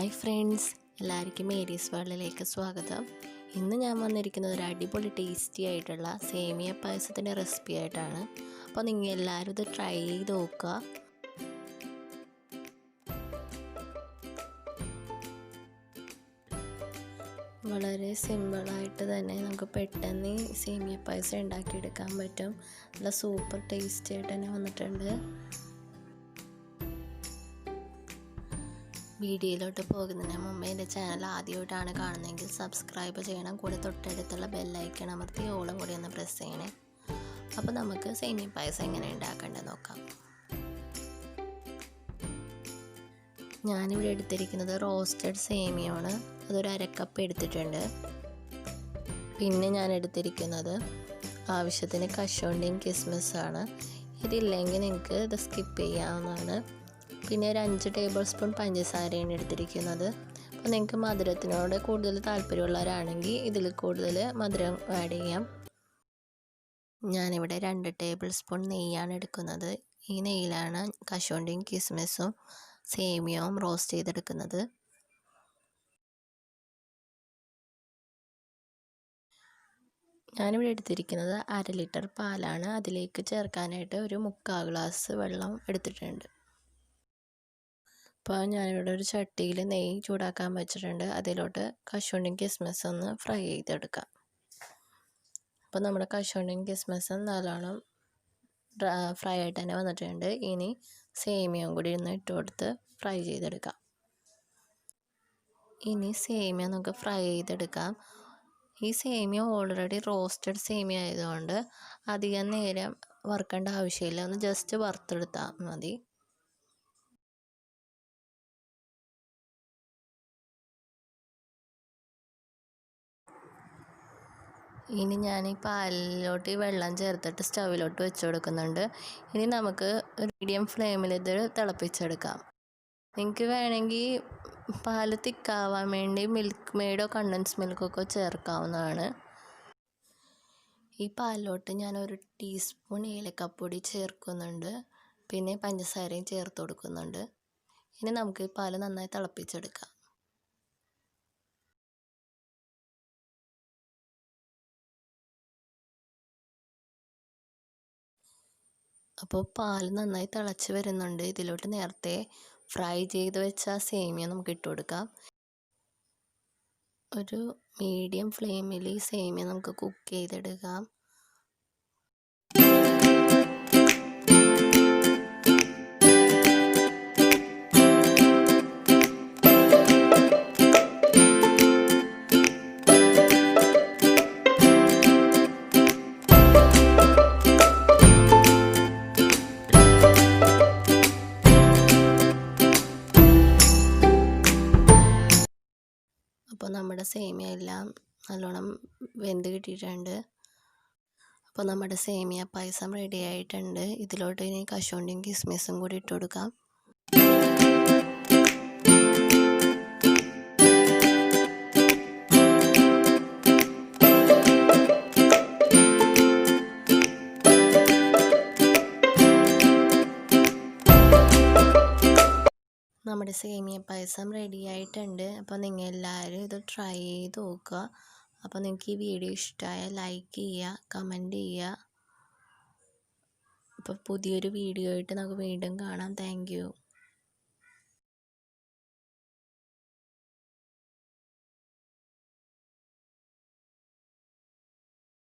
Hi friends, എല്ലാവർക്കും Mary's വേൾഡിലേക്ക് സ്വാഗതം. ഇന്ന് ഞാൻ വന്നിരിക്കുന്നത് ഒരു അടിപൊളി ടേസ്റ്റി ആയിട്ടുള്ള സേമിയ പായസത്തിൻ്റെ റെസിപ്പി ആയിട്ടാണ്. അപ്പോൾ നിങ്ങൾ എല്ലാവരും ഇത് ട്രൈ ചെയ്ത് നോക്കുക. വളരെ സിമ്പിളായിട്ട് തന്നെ നമുക്ക് പെട്ടെന്ന് സേമിയ പായസം ഉണ്ടാക്കിയെടുക്കാൻ പറ്റും. നല്ല സൂപ്പർ ടേസ്റ്റി ആയിട്ട് തന്നെ വന്നിട്ടുണ്ട്. വീഡിയോയിലോട്ട് പോകുന്നതിന് മുമ്പ് എൻ്റെ ചാനൽ ആദ്യമായിട്ടാണ് കാണുന്നതെങ്കിൽ സബ്സ്ക്രൈബ് ചെയ്യണം. കൂടെ തൊട്ടടുത്തുള്ള ബെല്ലൈക്കൺ അമർത്തി ഓളം കൂടി ഒന്ന് പ്രസ് ചെയ്യണേ. അപ്പോൾ നമുക്ക് സേമിയ പായസം എങ്ങനെ ഉണ്ടാക്കേണ്ടത് നോക്കാം. ഞാനിവിടെ എടുത്തിരിക്കുന്നത് റോസ്റ്റഡ് സേമിയമാണ്. അതൊരു 1/2 കപ്പ് എടുത്തിട്ടുണ്ട്. പിന്നെ ഞാൻ എടുത്തിരിക്കുന്നത് ആവശ്യത്തിന് കശുവണ്ടിയും കിസ്മിസാണ്. ഇതില്ലെങ്കിൽ നിങ്ങൾക്ക് ഇത് സ്കിപ്പ് ചെയ്യാവുന്നതാണ്. പിന്നെ ഒരു 5 ടേബിൾ സ്പൂൺ പഞ്ചസാരയാണ് എടുത്തിരിക്കുന്നത്. അപ്പോൾ നിങ്ങൾക്ക് മധുരത്തിനോട് കൂടുതൽ താല്പര്യമുള്ളവരാണെങ്കിൽ ഇതിൽ കൂടുതൽ മധുരം ആഡ് ചെയ്യാം. ഞാനിവിടെ 2 ടേബിൾ സ്പൂൺ നെയ്യാണ് എടുക്കുന്നത്. ഈ നെയ്യിലാണ് കശുവണ്ടിയും കിസ്മിസും സേമിയവും റോസ്റ്റ് ചെയ്തെടുക്കുന്നത്. ഞാനിവിടെ എടുത്തിരിക്കുന്നത് 1/2 ലിറ്റർ പാലാണ്. അതിലേക്ക് ചേർക്കാനായിട്ട് ഒരു 3/4 ഗ്ലാസ് വെള്ളം എടുത്തിട്ടുണ്ട്. അപ്പോൾ ഞാനിവിടെ ഒരു ചട്ടിയിൽ നെയ്യ് ചൂടാക്കാൻ വെച്ചിട്ടുണ്ട്. അതിലോട്ട് കശുവണ്ടിയും കിസ്മിസും ഒന്ന് ഫ്രൈ ചെയ്തെടുക്കാം. അപ്പോൾ നമ്മുടെ കശുവണ്ടിയും കിസ്മിസും നല്ലോണം ഫ്രൈ ആയിട്ട് തന്നെ വന്നിട്ടുണ്ട്. ഇനി സേമിയയും കൂടി ഒന്ന് ഇട്ട് കൊടുത്ത് ഫ്രൈ ചെയ്തെടുക്കാം. ഇനി സേമിയ നമുക്ക് ഫ്രൈ ചെയ്തെടുക്കാം. ഈ സേമിയ ഓൾറെഡി റോസ്റ്റഡ് സേമിയ ആയതുകൊണ്ട് അധികം നേരം വറുക്കേണ്ട ആവശ്യമില്ല. ഒന്ന് ജസ്റ്റ് വറുത്തെടുത്താൽ മതി. ഇനി ഞാൻ ഈ പാലിലോട്ട് ഈ വെള്ളം ചേർത്തിട്ട് സ്റ്റൗവിലോട്ട് വെച്ച് കൊടുക്കുന്നുണ്ട്. ഇനി നമുക്ക് മീഡിയം ഫ്ലെയിമിൽ ഇത് തിളപ്പിച്ചെടുക്കാം. നിങ്ങൾക്ക് വേണമെങ്കിൽ പാല് തിക്കാവാൻ വേണ്ടി മിൽക്ക് മെയ്ഡോ കണ്ടൻസ് മിൽക്കൊക്കെ ചേർക്കാവുന്നതാണ്. ഈ പാലിലോട്ട് ഞാൻ 1 ടീസ്പൂൺ ഏലക്കപ്പൊടി ചേർക്കുന്നുണ്ട്. പിന്നെ പഞ്ചസാരയും ചേർത്ത് കൊടുക്കുന്നുണ്ട്. ഇനി നമുക്ക് ഈ പാല് നന്നായി തിളപ്പിച്ചെടുക്കാം. അപ്പോൾ പാൽ നന്നായി തിളച്ച് വരുന്നുണ്ട്. ഇതിലോട്ട് നേരത്തെ ഫ്രൈ ചെയ്ത് വെച്ച സേമിയ നമുക്ക് ഇട്ട് കൊടുക്കാം. ഒരു മീഡിയം ഫ്ലെയിമിൽ ഈ സേമിയ നമുക്ക് കുക്ക് ചെയ്തെടുക്കാം. അപ്പോൾ നമ്മുടെ സേമിയ എല്ലാം നല്ലോണം വെന്ത് കിട്ടിയിട്ടുണ്ട്. അപ്പോൾ നമ്മുടെ സേമിയ പായസം റെഡി ആയിട്ടുണ്ട്. ഇതിലോട്ട് ഇനി കശുവണ്ടിയും കിസ്മിസും കൂടി ഇട്ട് കൊടുക്കാം. നമ്മുടെ സേമിയ പായസം റെഡി ആയിട്ടുണ്ട്. അപ്പോൾ നിങ്ങൾ എല്ലാവരും ഇത് ട്രൈ ചെയ്ത് നോക്കുക. അപ്പോൾ നിങ്ങൾക്ക് ഈ വീഡിയോ ഇഷ്ടമായാൽ ലൈക്ക് ചെയ്യുക, കമൻറ്റ് ചെയ്യുക. അപ്പോൾ പുതിയൊരു വീഡിയോ ആയിട്ട് നമുക്ക് വീണ്ടും കാണാം. Thank you.